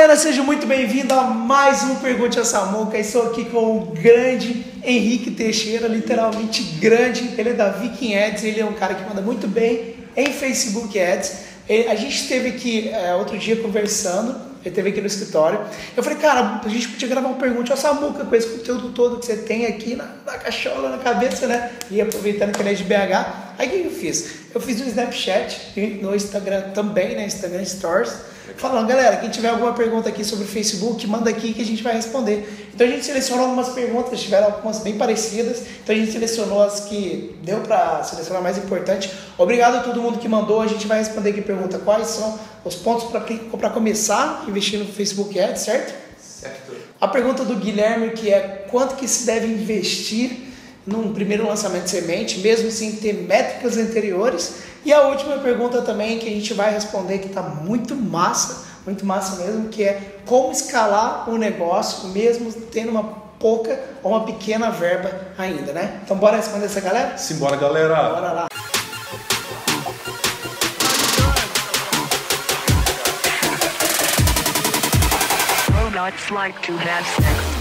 galera, seja muito bem-vindo a mais um Pergunte a Samuca. Estou aqui com o grande Henrique Teixeira, literalmente grande. Ele é da Viking Ads, ele é um cara que manda muito bem em Facebook Ads. A gente esteve aqui outro dia conversando, ele esteve aqui no escritório. Eu falei, cara, a gente podia gravar um Pergunte a Samuca com esse conteúdo todo que você tem aqui na cachola, na cabeça, né? E aproveitando que ele é de BH. Aí o que eu fiz? Eu fiz um Snapchat no Instagram também, né? Instagram Stories. Falando, galera, quem tiver alguma pergunta aqui sobre o Facebook, manda aqui que a gente vai responder. Então a gente selecionou algumas perguntas, tiveram algumas bem parecidas, então a gente selecionou as que deu para selecionar mais importante. Obrigado a todo mundo que mandou, a gente vai responder aqui pergunta quais são os pontos para começar a investir no Facebook Ads, certo? Certo. A pergunta do Guilherme, que é quanto que se deve investir num primeiro lançamento de semente, mesmo sem ter métricas anteriores. E a última pergunta também que a gente vai responder, que está muito massa mesmo, que é como escalar o negócio mesmo tendo uma pouca ou uma pequena verba ainda, né? Então bora responder essa galera? Simbora, galera! Bora lá! Robots like to have sex.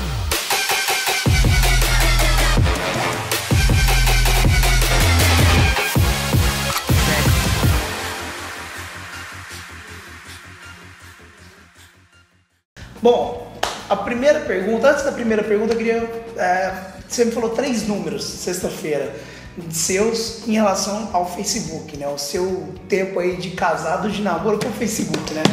Bom, a primeira pergunta, antes da primeira pergunta, eu queria... você me falou 3 números, sexta-feira, seus em relação ao Facebook, né? O seu tempo aí de casado, de namoro com o Facebook, né?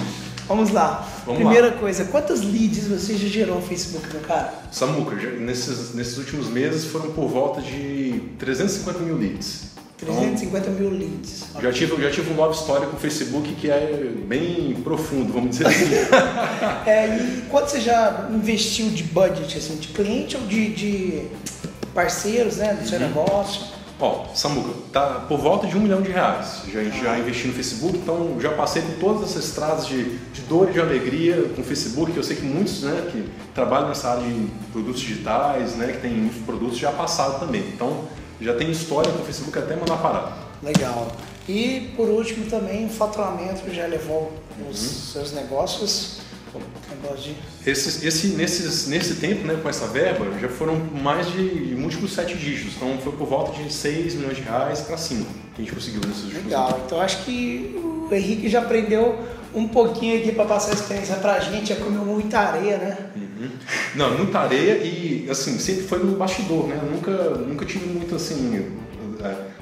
Vamos lá. Primeira coisa, quantas leads você já gerou no Facebook, meu cara? Samuca, nesses últimos meses foram por volta de 350 mil leads. 350 mil leads. Já tive um love story com o Facebook que é bem profundo, vamos dizer assim. E quanto você já investiu de budget, assim, de cliente ou de parceiros, né, do seu negócio? Ó, Samuca, tá por volta de R$1 milhão. A gente já investi no Facebook, então já passei por todas essas estradas de dor e de alegria com o Facebook, que eu sei que muitos, né, que trabalham nessa área de produtos digitais, né, que tem muitos produtos, já passaram também. Então, já tem história com o Facebook até mandar parar. Legal. E por último também o faturamento já levou os seus negócios. Nesse tempo, né, com essa verba, já foram mais de múltiplos 7 dígitos. Então foi por volta de R$6 milhões para cima que a gente conseguiu nesses últimos anos. Legal. Então acho que o Henrique já aprendeu um pouquinho aqui para passar a experiência pra gente, é comer muita areia, né? Não, muita areia e assim, sempre foi no bastidor, né? Eu nunca tive muito assim,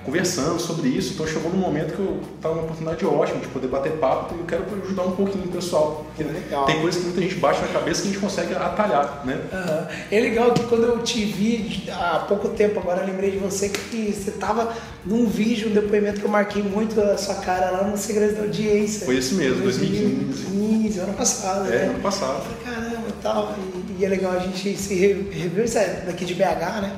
conversando sobre isso, então chegou num momento que eu estava numa oportunidade ótima de poder bater papo e eu quero ajudar um pouquinho o pessoal. Legal. Tem coisas que muita gente bate na cabeça que a gente consegue atalhar, né? É legal que quando eu te vi há pouco tempo, agora eu lembrei de você que você estava num vídeo, um depoimento que eu marquei muito a sua cara lá no Segredo da Audiência. Foi isso mesmo, 2015. Ano passado. Ano passado. Eu falei, caramba, tal. E é legal a gente se rever, isso é daqui de BH, né?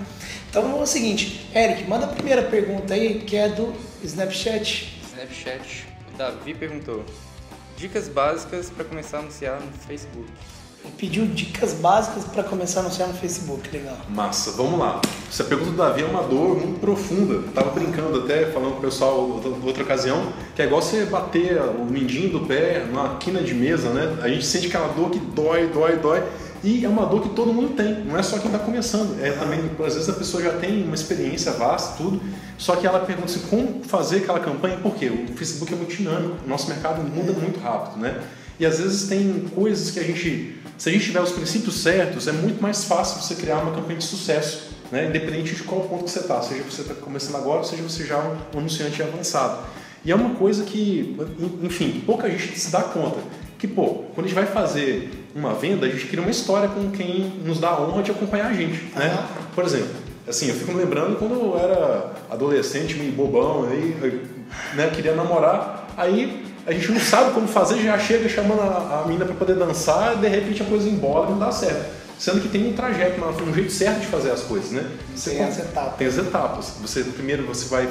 Então é o seguinte, Eric, manda a primeira pergunta aí, que é do Snapchat. Davi perguntou: dicas básicas para começar a anunciar no Facebook. Ele pediu dicas básicas para começar a anunciar no Facebook, legal. Massa, vamos lá. Essa pergunta do Davi é uma dor muito profunda. Eu tava brincando até, falando com o pessoal outra ocasião, que é igual você bater o mindinho do pé numa quina de mesa, né? A gente sente aquela dor que dói. E é uma dor que todo mundo tem, não é só quem está começando. Também, às vezes a pessoa já tem uma experiência vasta, tudo, só que ela pergunta assim, como fazer aquela campanha, por quê? O Facebook é muito dinâmico, o nosso mercado muda muito rápido, né? E às vezes tem coisas que se a gente tiver os princípios certos, é muito mais fácil você criar uma campanha de sucesso, né? Independente de qual ponto que você está, seja você está começando agora, seja você já um anunciante avançado. E é uma coisa que, enfim, pouca gente se dá conta. Que, quando a gente vai fazer uma venda, a gente cria uma história com quem nos dá a honra de acompanhar a gente, né? Por exemplo, assim, eu fico me lembrando quando eu era adolescente, meio bobão, aí, né, queria namorar, aí a gente não sabe como fazer, já chega chamando a menina para poder dançar e de repente a coisa embola e não dá certo. Sendo que tem um trajeto, um jeito certo de fazer as coisas, né? Tem as etapas. Tem as etapas. Primeiro você vai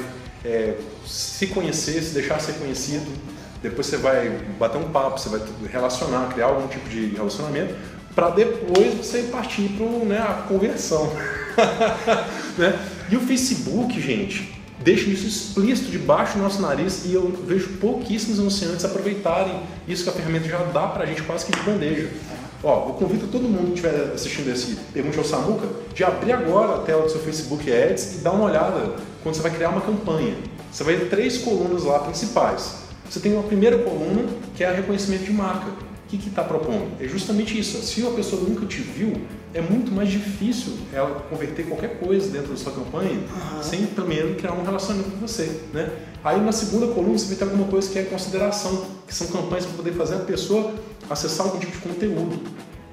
se conhecer, se deixar ser conhecido. Depois você vai bater um papo, você vai relacionar, criar algum tipo de relacionamento, para depois você partir para a conversão. Né? E o Facebook, gente, deixam isso explícito debaixo do nosso nariz e eu vejo pouquíssimos anunciantes aproveitarem isso que a ferramenta já dá pra gente quase que de bandeja. Ó, eu convido todo mundo que estiver assistindo esse Pergunte ao Samuca de abrir agora a tela do seu Facebook Ads e dar uma olhada quando você vai criar uma campanha. Você vai ter 3 colunas lá principais. Você tem uma primeira coluna que é a reconhecimento de marca. O que está propondo? É justamente isso. Se a pessoa nunca te viu, é muito mais difícil ela converter qualquer coisa dentro da sua campanha sem primeiro criar um relacionamento com você, né? Aí na segunda coluna você vai ter alguma coisa que é consideração, que são campanhas para poder fazer a pessoa acessar algum tipo de conteúdo.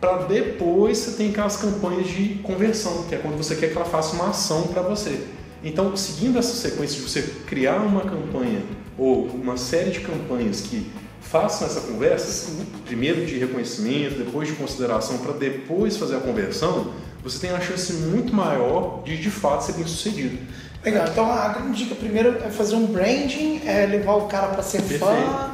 Para depois você tem aquelas campanhas de conversão, que é quando você quer que ela faça uma ação para você. Então, seguindo essa sequência de você criar uma campanha ou uma série de campanhas que façam essa conversa, primeiro de reconhecimento, depois de consideração, para depois fazer a conversão, você tem uma chance muito maior de fato ser bem sucedido. Legal, então a grande dica primeiro é fazer um branding, é levar o cara para ser fã.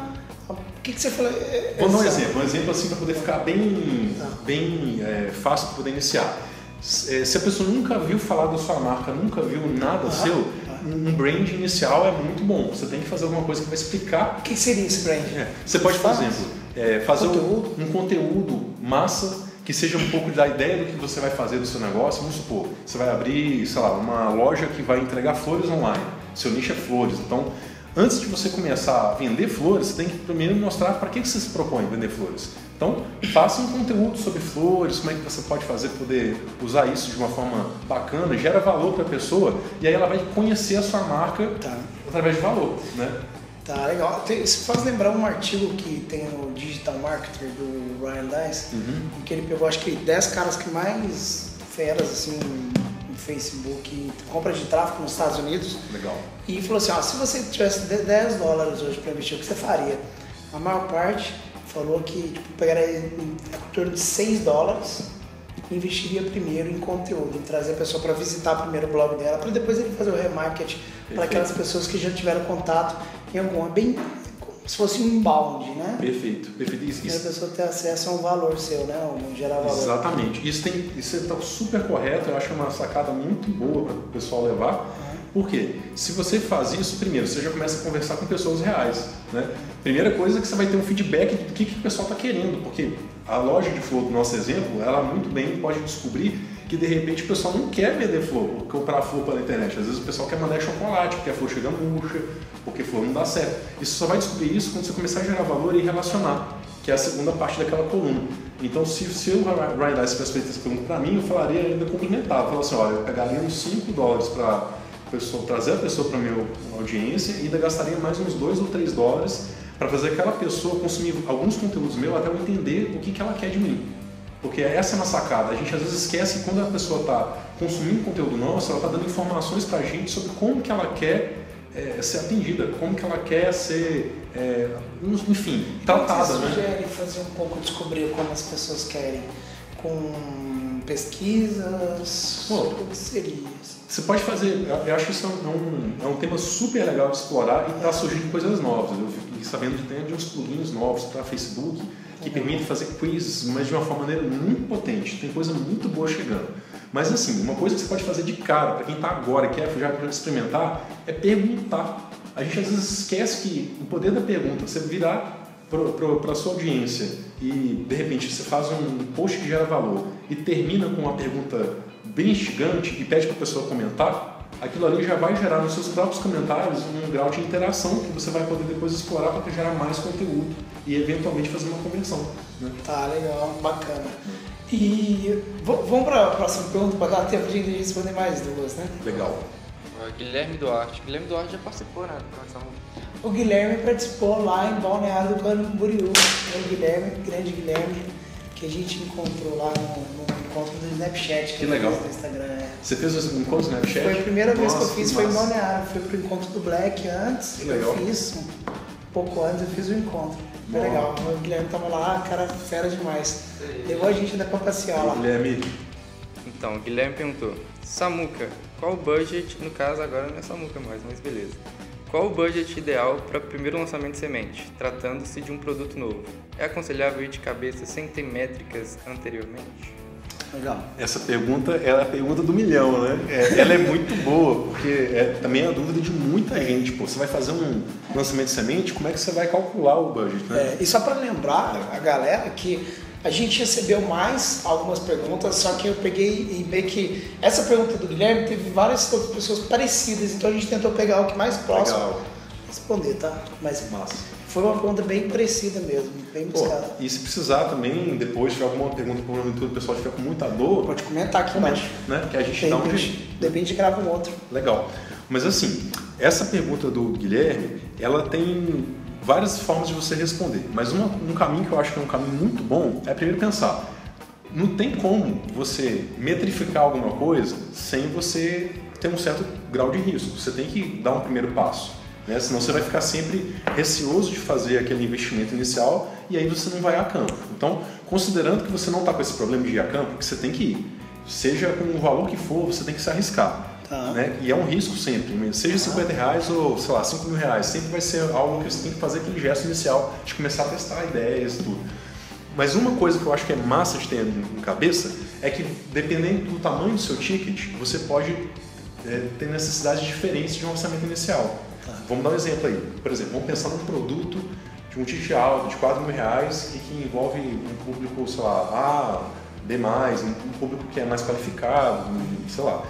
O que você falou? Vou dar um exemplo assim para poder ficar bem fácil para poder iniciar. Se a pessoa nunca viu falar da sua marca, nunca viu nada seu, um brand inicial é muito bom. Você tem que fazer alguma coisa que vai explicar. O que seria esse brand? Você pode, por exemplo, fazer um conteúdo massa que seja um pouco da ideia do que você vai fazer do seu negócio. Vamos supor, você vai abrir, sei lá, uma loja que vai entregar flores online. Seu nicho é flores. Então, antes de você começar a vender flores, você tem que primeiro mostrar para que você se propõe vender flores. Então, faça um conteúdo sobre flores, como é que você pode fazer para poder usar isso de uma forma bacana, gera valor para a pessoa e aí ela vai conhecer a sua marca através de valor, né? Tá, legal. Isso faz lembrar um artigo que tem no Digital Marketer do Ryan Deiss, em que ele pegou, acho que 10 caras que mais feras, assim, no Facebook, compra de tráfego nos Estados Unidos. Legal. E falou assim, ó, se você tivesse $10 hoje para investir, o que você faria? A maior parte falou que pegaria em torno de $6 e investiria primeiro em conteúdo, em trazer a pessoa para visitar primeiro o blog dela, para depois ele fazer o remarketing para aquelas pessoas que já tiveram contato em alguma, bem como se fosse um inbound, né? Perfeito. Isso. E a pessoa ter acesso a um valor seu, né? Gerar valor. Exatamente. Isso está super correto, eu acho uma sacada muito boa para o pessoal levar. Por quê? Se você faz isso, primeiro, você já começa a conversar com pessoas reais, né? Primeira coisa é que você vai ter um feedback do que o pessoal está querendo, porque a loja de flor do nosso exemplo, ela muito bem pode descobrir que de repente o pessoal não quer vender flor, comprar flor pela internet. Às vezes o pessoal quer mandar chocolate, porque a flor chega murcha, porque a flor não dá certo. Isso só vai descobrir isso quando você começar a gerar valor e relacionar, que é a segunda parte daquela coluna. Então, se o Ryan Deiss tivesse feito essa pergunta para mim, eu falaria ainda complementar. Eu falaria assim, olha, eu pegaria uns $5 para trazer a pessoa para a minha audiência e ainda gastaria mais uns $2 ou $3 para fazer aquela pessoa consumir alguns conteúdos meus até eu entender o que ela quer de mim. Porque essa é uma sacada. A gente às vezes esquece que quando a pessoa está consumindo conteúdo nosso, ela está dando informações para a gente sobre como que ela quer ser atendida, como que ela quer ser, enfim, tratada. Você sugere fazer um pouco, descobrir como as pessoas querem, com pesquisas, o que seria? Você pode fazer, eu acho que isso é um tema super legal de explorar e está surgindo coisas novas. Eu fiquei sabendo de uns plugins novos para Facebook que permitem fazer quizzes, mas de uma maneira muito potente. Tem coisa muito boa chegando. Mas assim, uma coisa que você pode fazer de cara, para quem está agora e quer já experimentar, é perguntar. A gente às vezes esquece que o poder da pergunta, você virar para a sua audiência e de repente você faz um post que gera valor e termina com uma pergunta bem instigante e pede para a pessoa comentar, aquilo ali já vai gerar nos seus próprios comentários um grau de interação que você vai poder depois explorar para gerar mais conteúdo e eventualmente fazer uma conversão, né? Tá, legal, bacana. E vamos para a próxima pergunta para dar tempo de responder mais duas, né? Legal. Guilherme Duarte. Guilherme Duarte já participou, né? O Guilherme participou lá em Balneário do Camboriú. O Guilherme, grande Guilherme, que a gente encontrou lá no encontro do Snapchat. Que legal. No Instagram. Você fez o encontro do Snapchat? Foi a primeira vez que eu fiz, foi em Balneário. Fui pro encontro do Black antes. Que legal. Eu fiz, um pouco antes eu fiz o encontro. Foi legal. O Guilherme tava lá, cara, fera demais. Levou a gente ainda pra passear lá. Guilherme. Então, o Guilherme perguntou: Samuca, qual o budget? No caso, agora não é Samuca mais, mas beleza. Qual o budget ideal para o primeiro lançamento de semente, tratando-se de um produto novo? É aconselhável ir de cabeça sem ter métricas anteriormente? Legal. Essa pergunta é a pergunta do milhão, né? Ela é muito boa, porque também é a dúvida de muita gente. Pô, você vai fazer um lançamento de semente, como é que você vai calcular o budget, né? E só para lembrar a galera que a gente recebeu mais algumas perguntas, só que eu peguei e vi que essa pergunta do Guilherme teve várias outras pessoas parecidas, então a gente tentou pegar o que mais próximo. Legal. Responder, tá? Mas Massa. foi uma pergunta bem parecida mesmo, bem buscada. E se precisar também, depois, se tiver alguma pergunta por no YouTube, o pessoal tiver com muita dor, Pode comentar aqui embaixo. né? Que a gente dá um jeito. De repente grava um outro. Legal. Mas assim, essa pergunta do Guilherme, ela tem várias formas de você responder. Mas um caminho que eu acho que é um caminho muito bom é primeiro pensar, não tem como você metrificar alguma coisa sem você ter um certo grau de risco. Você tem que dar um primeiro passo, né? Senão você vai ficar sempre receoso de fazer aquele investimento inicial e aí você não vai a campo. Então, considerando que você não está com esse problema de ir a campo, que você tem que ir, seja com o valor que for, você tem que se arriscar. Né? E é um risco sempre, seja R$50 ou, sei lá, R$5.000, sempre vai ser algo que você tem que fazer aquele gesto inicial de começar a testar ideias e tudo. Mas uma coisa que eu acho que é massa de ter em cabeça é que, dependendo do tamanho do seu ticket, você pode ter necessidades diferentes de um orçamento inicial. Vamos dar um exemplo aí. Por exemplo, vamos pensar num produto de um ticket alto de R$4.000 e que envolve um público, sei lá, A, B+, um público que é mais qualificado, sei lá.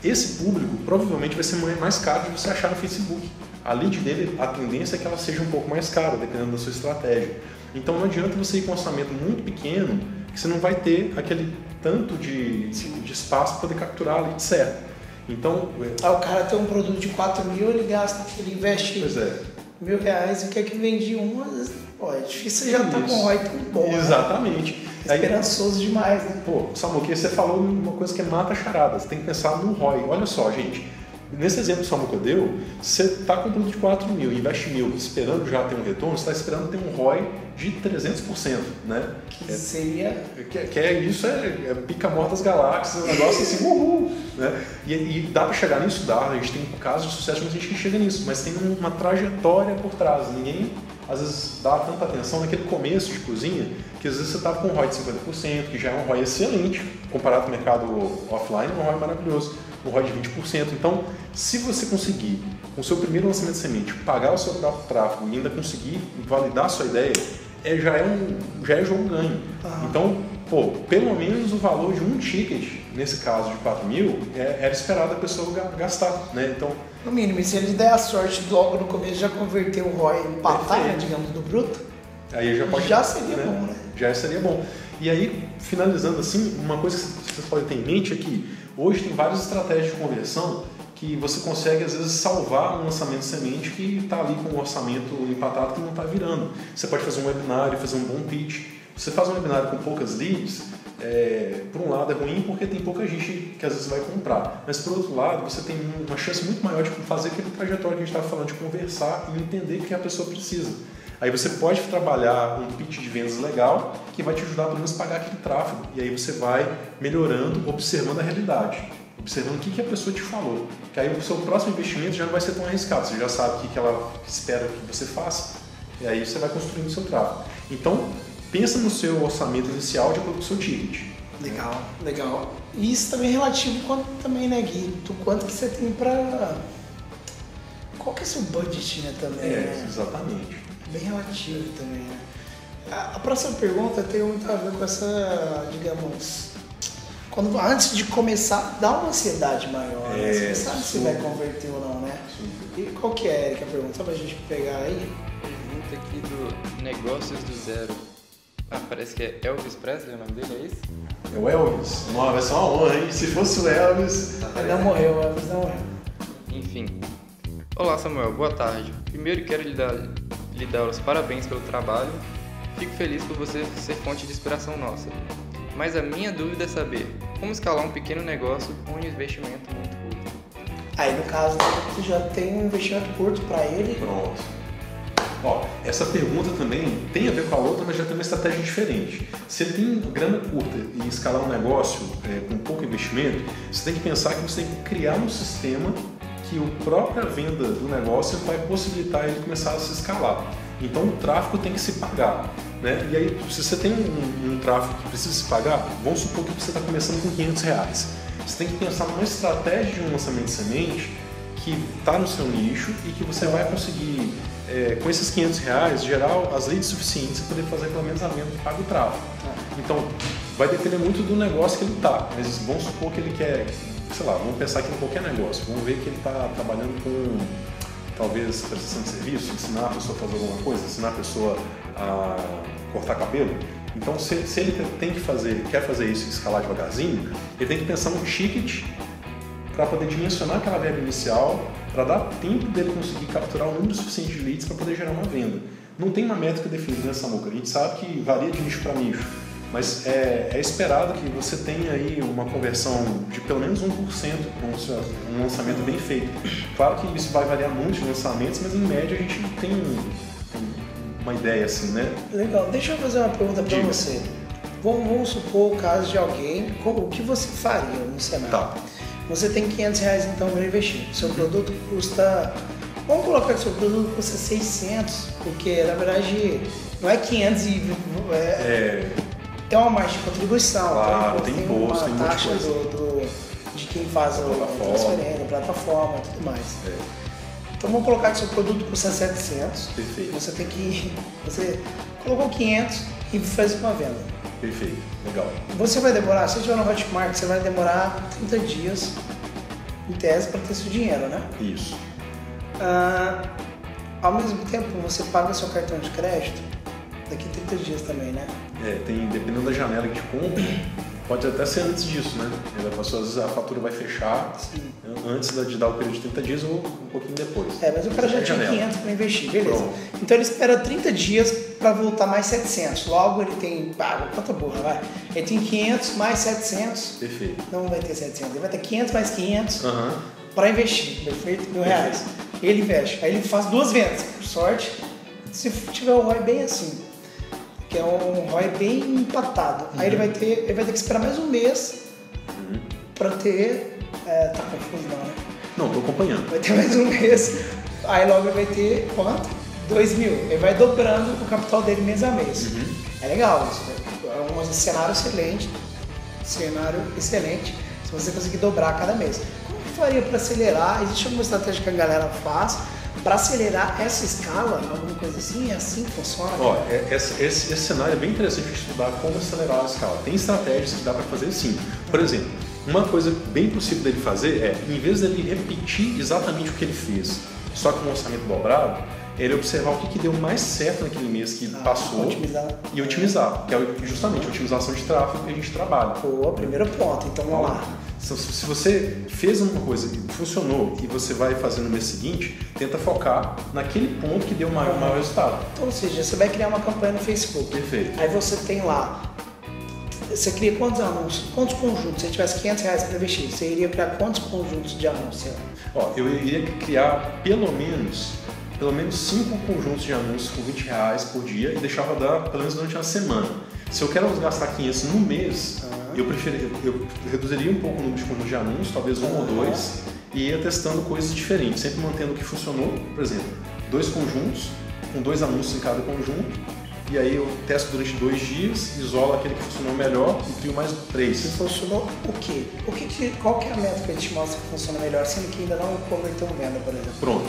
Esse público provavelmente vai ser mais caro de você achar no Facebook. A lead dele, a tendência é que ela seja um pouco mais cara, dependendo da sua estratégia. Então não adianta você ir com um orçamento muito pequeno, que você não vai ter aquele tanto de espaço para poder capturar ali, certo? Então, o cara tem um produto de 4 mil, ele investe R$1.000 e quer que vende um, às vezes, é difícil você já estar com um ROI tão bom. Exatamente. Né? Esperançoso demais, né? Pô, Samuca, você falou uma coisa que mata a charada, você tem que pensar no ROI. Olha só, gente, nesse exemplo que o Samuca deu, você está com um produto de 4 mil, investe 1.000, esperando já ter um retorno, você está esperando ter um ROI de 300%, né? Que seria... Isso é pica-morta das galáxias, um negócio assim, uhul! Né? E dá para chegar nisso? Dá, a gente tem casos de sucesso, mas a gente chega nisso, mas tem uma trajetória por trás, ninguém às vezes dá tanta atenção naquele começo de cozinha, que às vezes você estava com um ROI de 50%, que já é um ROI excelente, comparado ao mercado offline, um ROI maravilhoso, um ROI de 20%. Então, se você conseguir, com o seu primeiro lançamento de semente, pagar o seu tráfego e ainda conseguir validar a sua ideia, já é jogo ganho. Então, pelo menos o valor de um ticket, nesse caso de 4 mil, era esperado a pessoa gastar, né? Então, no mínimo, e se ele der a sorte logo no começo já converter o ROI em patada, digamos, do bruto, aí já seria bom, né? Já seria bom. E aí, finalizando assim, uma coisa que vocês podem ter em mente é que hoje tem várias estratégias de conversão que você consegue, às vezes, salvar um lançamento de semente que está ali com um orçamento empatado que não está virando. Você pode fazer um webinário, fazer um bom pitch. Você faz um webinário com poucas leads, por um lado é ruim porque tem pouca gente que às vezes vai comprar, mas por outro lado você tem uma chance muito maior de fazer aquele trajetório que a gente estava falando, de conversar e entender o que a pessoa precisa. Aí você pode trabalhar um pitch de vendas legal que vai te ajudar pelo menos a pagar aquele tráfego, e aí você vai melhorando, observando a realidade, observando o que a pessoa te falou, que aí o seu próximo investimento já não vai ser tão arriscado, você já sabe o que ela espera que você faça, e aí você vai construindo o seu tráfego. Então, pensa no seu orçamento inicial de acordo com o seu ticket. Legal, legal. E isso também é relativo quanto também, né, Gui? Do quanto que você tem pra... Qual que é o seu budget, né, também, né? Exatamente. Bem relativo também, né? A próxima pergunta tem muito a ver com essa, digamos... Antes de começar, dá uma ansiedade maior, né? Você sabe se vai converter ou não, né? Sim. E qual que é, Erika, a pergunta? Só pra gente pegar aí. Pergunta aqui do Negócios do Zero. Parece que é Elvis Presley o nome dele, é isso? É o Elvis. Vai ser uma honra, hein? Se fosse o Elvis... Ele não morreu, o Elvis não morreu. Enfim. Olá, Samuel. Boa tarde. Primeiro quero lhe dar os parabéns pelo trabalho. Fico feliz por você ser fonte de inspiração nossa. Mas a minha dúvida é saber como escalar um pequeno negócio com um investimento muito curto. Aí, no caso, você já tem um investimento curto para ele. Pronto. Essa pergunta também tem a ver com a outra, mas já tem uma estratégia diferente. Se ele tem grana curta e escalar um negócio com pouco investimento, você tem que pensar que você tem que criar um sistema que a própria venda do negócio vai possibilitar ele começar a se escalar. Então o tráfego tem que se pagar. né? E aí, se você tem um tráfego que precisa se pagar, vamos supor que você está começando com R$500. Você tem que pensar numa estratégia de um lançamento de semente que está no seu nicho e que você vai conseguir, com esses R$500, gerar as leads suficientes para poder fazer pelo menos a venda que paga o tráfego. Então, vai depender muito do negócio que ele está, mas vamos supor que ele quer, sei lá, vamos pensar aqui em qualquer negócio, vamos ver que ele está trabalhando com, talvez, prestação de serviço, ensinar a pessoa a fazer alguma coisa, ensinar a pessoa a cortar cabelo. Então, se ele quer fazer isso e escalar devagarzinho, ele tem que pensar no ticket para poder dimensionar aquela verba inicial, para dar tempo dele conseguir capturar o número suficiente de leads para poder gerar uma venda. Não tem uma métrica definida nessa Samuca, a gente sabe que varia de nicho para nicho, mas é esperado que você tenha aí uma conversão de pelo menos 1% com um lançamento bem feito. Claro que isso vai variar muito de lançamentos, mas em média a gente tem uma ideia assim, né? Legal, deixa eu fazer uma pergunta para você. Vamos supor o caso de alguém, o que você faria no cenário? Tá. Você tem R$500 então para investir. Seu produto custa, vamos colocar que seu produto custa 600, porque na verdade não é 500 e tem uma margem de contribuição, claro, tem imposto, tem uma taxa de quem faz a transferência, a plataforma e tudo mais. Então vamos colocar que seu produto custa 700. Perfeito. Você colocou 500 e fez uma venda. Perfeito, legal. Você vai demorar, se estiver no Hotmart, você vai demorar 30 dias em tese para ter seu dinheiro, né? Isso. Ao mesmo tempo, você paga seu cartão de crédito daqui a 30 dias também, né? Dependendo da janela que te compra, pode até ser antes disso, né? Às vezes a fatura vai fechar antes de dar o período de 30 dias ou um pouquinho depois. Mas o cara já tinha 500 para investir, beleza. Pronto. Então ele espera 30 dias para voltar mais 700. Logo ele tem, quanta burra, vai. Ele tem 500 mais 700. Perfeito. Não vai ter 700, ele vai ter 500 mais 500 para investir, perfeito? R$1.000. Ele investe. Aí ele faz 2 vendas, por sorte, se tiver um ROI bem assim. Que é um ROI bem empatado. Aí ele vai ter que esperar mais um mês para ter. Tá confuso não, né? Não, tô acompanhando. Vai ter mais um mês. Aí logo ele vai ter quanto? 2.000. Ele vai dobrando o capital dele mês a mês. É legal isso. É um cenário excelente. Se você conseguir dobrar cada mês. Como que faria para acelerar? Existe alguma estratégia que a galera faz para acelerar essa escala, alguma coisa assim? É assim que funciona? Esse cenário é bem interessante de estudar como acelerar a escala. Tem estratégias que dá para fazer sim. Por exemplo, uma coisa bem possível dele fazer em vez dele repetir exatamente o que ele fez, só que com um orçamento dobrado, ele observar o que deu mais certo naquele mês que passou e otimizar, que é justamente a otimização de tráfego que a gente trabalha. Primeiro ponto, então vamos lá. Se você fez uma coisa que funcionou e você vai fazer no mês seguinte, tenta focar naquele ponto que deu o maior resultado. Então, ou seja, você vai criar uma campanha no Facebook. Perfeito. Aí você tem lá, você cria quantos anúncios, quantos conjuntos? Se você tivesse R$500 para investir, você iria criar quantos conjuntos de anúncios? Eu iria criar pelo menos 5 conjuntos de anúncios com R$20 por dia e deixar rodar pelo menos durante uma semana. Se eu quero gastar 500 no mês, eu reduziria um pouco o número de conjuntos de anúncios, talvez 1 ou 2, e ia testando coisas diferentes, sempre mantendo o que funcionou. Por exemplo, 2 conjuntos, com 2 anúncios em cada conjunto, e aí eu testo durante 2 dias, isolo aquele que funcionou melhor e crio mais 3. E funcionou o quê? Qual que é a métrica que te mostra que funciona melhor, sendo que ainda não converteu venda, por exemplo? Pronto.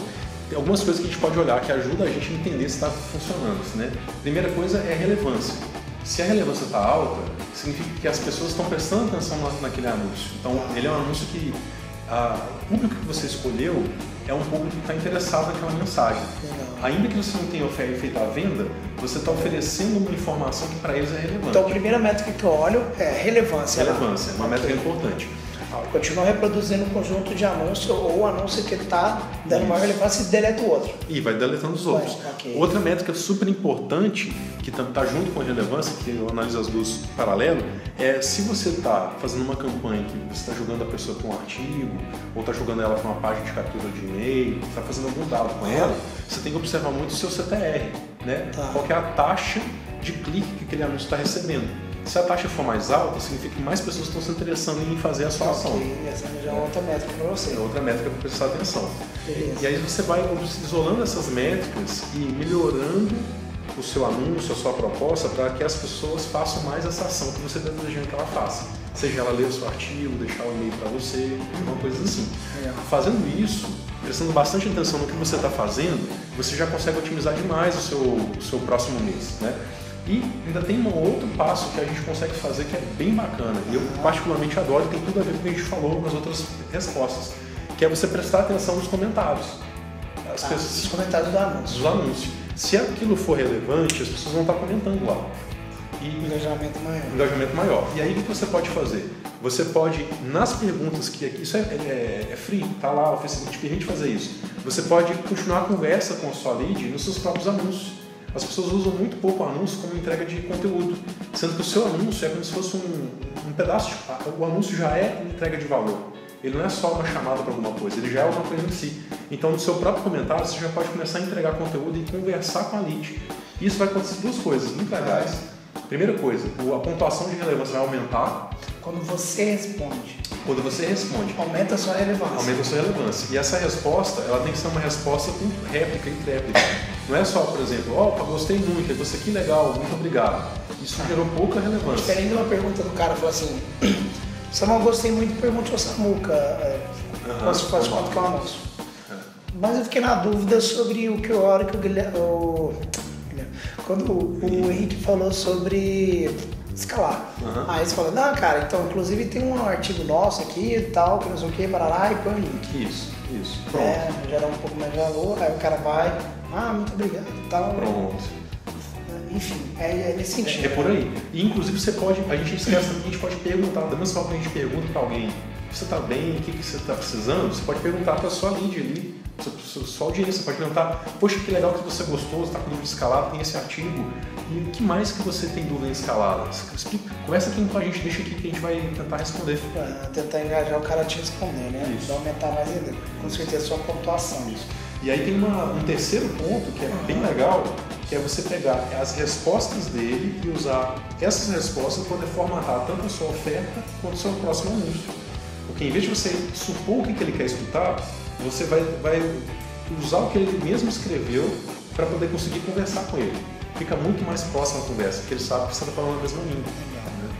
Tem algumas coisas que a gente pode olhar que ajuda a gente a entender se está funcionando, né? Primeira coisa é a relevância. Se a relevância está alta, significa que as pessoas estão prestando atenção naquele anúncio. Então, ele é um anúncio que o público que você escolheu é um público que está interessado naquela mensagem. Ainda que você não tenha feito a venda, você está oferecendo uma informação que para eles é relevante. Então, a primeira métrica que eu olho é relevância. Relevância, uma métrica importante. Continua reproduzindo um conjunto de anúncios ou anúncio que está dando maior relevância e deleta o outro. E vai deletando os outros. Outra métrica super importante, que está junto com a relevância, que eu analiso as duas paralelo, é se você está fazendo uma campanha que você está jogando a pessoa para um artigo, ou está jogando ela para uma página de captura de e-mail, está fazendo algum dado com ela, você tem que observar muito o seu CTR, né? Qual que é a taxa de clique que aquele anúncio está recebendo. Se a taxa for mais alta, significa que mais pessoas estão se interessando em fazer a sua ação. Essa já é outra métrica para você. É outra métrica para prestar atenção. Beleza. E aí você vai isolando essas métricas e melhorando o seu anúncio, a sua proposta, para que as pessoas façam mais essa ação que você está desejando que ela faça. Seja ela ler o seu artigo, deixar um e-mail para você, uma coisa assim. Fazendo isso, prestando bastante atenção no que você está fazendo, você já consegue otimizar demais o seu próximo mês, né? E ainda tem um outro passo que a gente consegue fazer que é bem bacana, e eu particularmente adoro e tem tudo a ver com o que a gente falou nas outras respostas, que é você prestar atenção nos comentários. Os comentários do anúncio. Dos anúncios. Se aquilo for relevante, as pessoas vão estar comentando lá. E engajamento maior. E aí o que você pode fazer? Você pode, nas perguntas, que isso é free, tá lá, o Facebook te permite fazer isso. Você pode continuar a conversa com a sua lead nos seus próprios anúncios. As pessoas usam muito pouco o anúncio como entrega de conteúdo, sendo que o seu anúncio é como se fosse um pedaço, o anúncio já é entrega de valor. Ele não é só uma chamada para alguma coisa, ele já é alguma coisa em si. Então, no seu próprio comentário, você já pode começar a entregar conteúdo e conversar com a lead. Isso vai acontecer duas coisas muito legais. Primeira coisa, a pontuação de relevância vai aumentar. Quando você responde. Aumenta a sua relevância. E essa resposta, ela tem que ser uma resposta com réplica e tréplica. Não é só, por exemplo, opa, gostei muito, você que legal, muito obrigado. Isso gerou pouca relevância. Diferente de uma pergunta do cara, falou assim, se eu não gostei muito, pergunte ao Samuca, posso fazer quanto que é o anúncio? Mas eu fiquei na dúvida sobre o que a hora que o Guilherme, quando o Henrique falou sobre escalar. Aí você falou, não, cara, então inclusive tem um artigo nosso aqui e tal, que não sei o que, parará, e põe o link. Isso. Já dá um pouco mais de valor, aí o cara vai, muito obrigado e tal. Pronto. Enfim, é nesse sentido. É por aí. E inclusive você pode, a gente esquece também que a gente pode perguntar, da mesma forma que a gente pergunta para alguém, você está bem, o que você está precisando, você pode perguntar para a sua lead ali, sua audiência, você pode perguntar, poxa, que legal que você gostou, você está com dúvida de escalada, tem esse artigo, e o que mais que você tem dúvida em escalada? Começa aqui com a gente, deixa aqui que a gente vai tentar responder. Tentar engajar o cara a te responder, né? Isso. Pra aumentar mais ainda, com certeza, a sua pontuação. Isso. E aí tem um terceiro ponto que é bem legal, que é você pegar as respostas dele e usar essas respostas para poder formatar tanto a sua oferta quanto o seu próximo anúncio. Porque em vez de você supor o que ele quer escutar, você vai usar o que ele mesmo escreveu para poder conseguir conversar com ele. Fica muito mais próximo a conversa, porque ele sabe que você está falando a mesma língua. Né?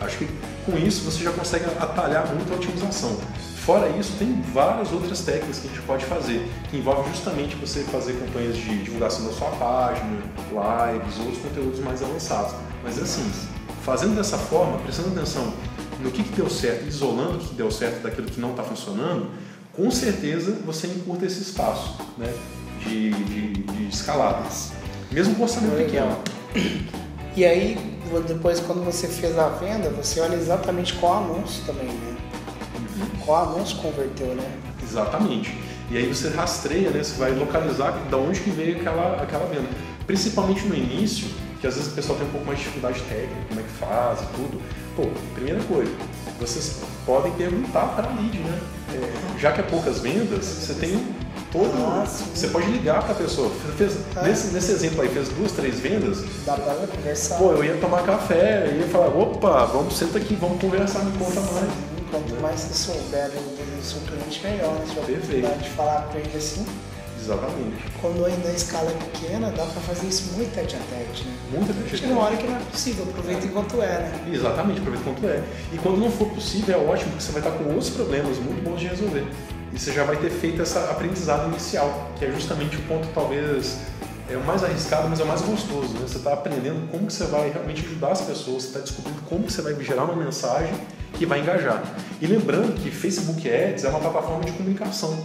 Acho que com isso você já consegue atalhar muito a otimização. Fora isso, tem várias outras técnicas que a gente pode fazer, que envolvem justamente você fazer campanhas de divulgação da sua página, lives, outros conteúdos mais avançados. Mas assim, fazendo dessa forma, prestando atenção no que deu certo, isolando o que deu certo daquilo que não está funcionando, com certeza você encurta esse espaço, né, de escaladas. Mesmo com orçamento pequeno. E aí, depois quando você fez a venda, você olha exatamente qual anúncio também, né? Qual anúncio converteu, né? Exatamente. E aí você rastreia, né? Você vai localizar de onde que veio aquela venda. Principalmente no início, que às vezes o pessoal tem um pouco mais de dificuldade técnica, como é que faz e tudo. Pô, primeira coisa, vocês podem perguntar para a lead, né? Já que é poucas vendas, você tem todo... você pode ligar para a pessoa. Nesse exemplo aí, fez 2, 3 vendas. Dá para conversar. Pô, eu ia tomar café, eu ia falar, opa, senta aqui, vamos conversar, me conta mais. Quanto mais você souber do seu cliente, melhor, né? Você vai Perfeito. de falar com ele assim. Exatamente. Quando ainda a escala é pequena, dá para fazer isso muito tete a tete, né? Muito tete a tete. Chega uma hora que não é possível, aproveita enquanto é, né? Exatamente, aproveita enquanto é. E quando não for possível, é ótimo, porque você vai estar com outros problemas muito bons de resolver. E você já vai ter feito essa aprendizado inicial, que é justamente o ponto, talvez, é o mais arriscado, mas é o mais gostoso, né? Você está aprendendo como que você vai realmente ajudar as pessoas, você está descobrindo como que você vai gerar uma mensagem que vai engajar. E lembrando que Facebook Ads é uma plataforma de comunicação.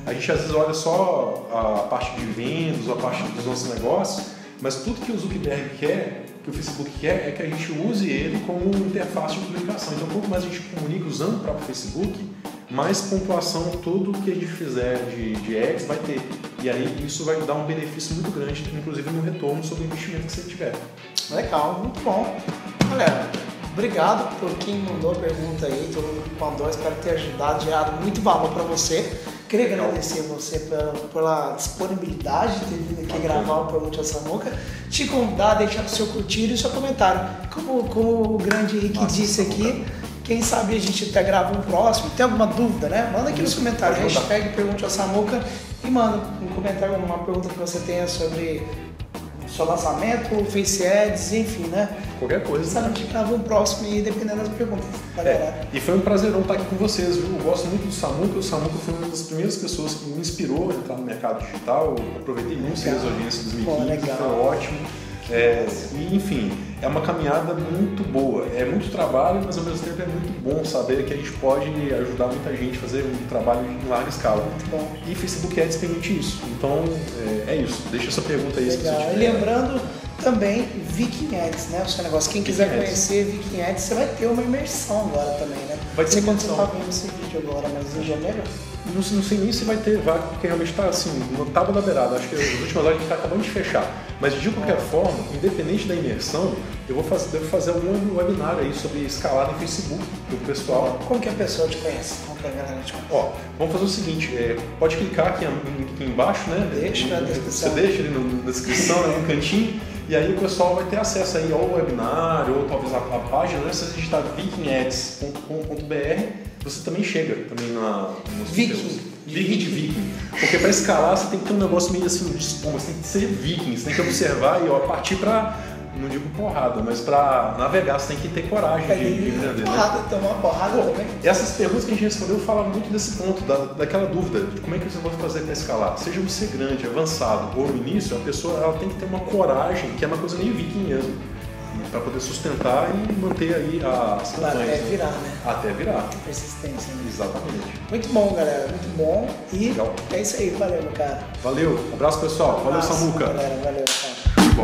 A gente às vezes olha só a parte de vendas, a parte dos nossos negócios, mas tudo que o Zuckerberg quer, que o Facebook quer, é que a gente use ele como interface de comunicação. Então, quanto mais a gente comunica usando o próprio Facebook, mais pontuação tudo que a gente fizer de ads vai ter. E aí isso vai dar um benefício muito grande, inclusive no retorno sobre o investimento que você tiver. Legal, muito bom. Galera, obrigado por quem mandou a pergunta aí, todo mundo que mandou, espero ter ajudado, gerado muito valor para você. Queria agradecer você pela disponibilidade de ter vindo aqui gravar o Pergunte ao Samuca, te convidar a deixar o seu curtir e o seu comentário. Como o grande Henrique disse aqui, quem sabe a gente até grava um próximo. Tem alguma dúvida, né? Manda aqui nos comentários, hashtag Pergunte ao Samuca, e manda um comentário, uma pergunta que você tenha sobre seu lançamento, Face Ads, enfim, né? Qualquer coisa. A gente grava um próximo aí, dependendo das perguntas. E foi um prazerão estar aqui com vocês, viu? Eu gosto muito do Samuca. O Samuca foi uma das primeiras pessoas que me inspirou a entrar no mercado digital. Eu aproveitei muito as audiências de 2015, foi ótimo. E, enfim, é uma caminhada muito boa. É muito trabalho, mas ao mesmo tempo é muito bom saber que a gente pode ajudar muita gente a fazer um trabalho em larga escala. Muito bom. E Facebook Ads permite isso. Então, é isso. Deixa essa pergunta aí. Legal. E lembrando também Viking Ads, né? O seu negócio. Quem quiser conhecer Viking Ads, você vai ter uma imersão agora também, né? Vai ter quando você está vendo esse vídeo agora, mas em janeiro? Não sei nem se vai ter vaga, porque realmente está assim, no tábua da beirada. Acho que as últimas horas a gente está acabando de fechar. Mas de qualquer forma, independente da imersão, eu devo fazer algum webinar aí sobre escalada em Facebook para o pessoal. Como que a pessoa te conhece? Como que a galera te conhece? Vamos fazer o seguinte, pode clicar aqui embaixo, né? Deixa na descrição. Você deixa ali na descrição, no cantinho, e aí o pessoal vai ter acesso aí ao webinar ou talvez à página, né? Se você digitar vikingads.com.br, você também chega também nos Viking de Viking. Porque para escalar você tem que ter um negócio meio assim de espuma, você tem que ser Viking, você tem que observar e partir para, não digo porrada, mas para navegar você tem que ter coragem de empreender. Porrada, tomar porrada também. Essas perguntas que a gente respondeu falam muito desse ponto, daquela dúvida de como é que você vai fazer para escalar. Seja você grande, avançado ou no início, a pessoa ela tem que ter uma coragem, que é uma coisa meio Viking mesmo. Para poder sustentar e manter aí as campanhas. Até virar, né? Até virar. Persistência, né? Exatamente. Muito bom, galera. Muito bom. E legal. É isso aí. Valeu, meu cara. Valeu. Abraço, pessoal. Valeu, Samuca. Galera. Valeu, cara. Bom.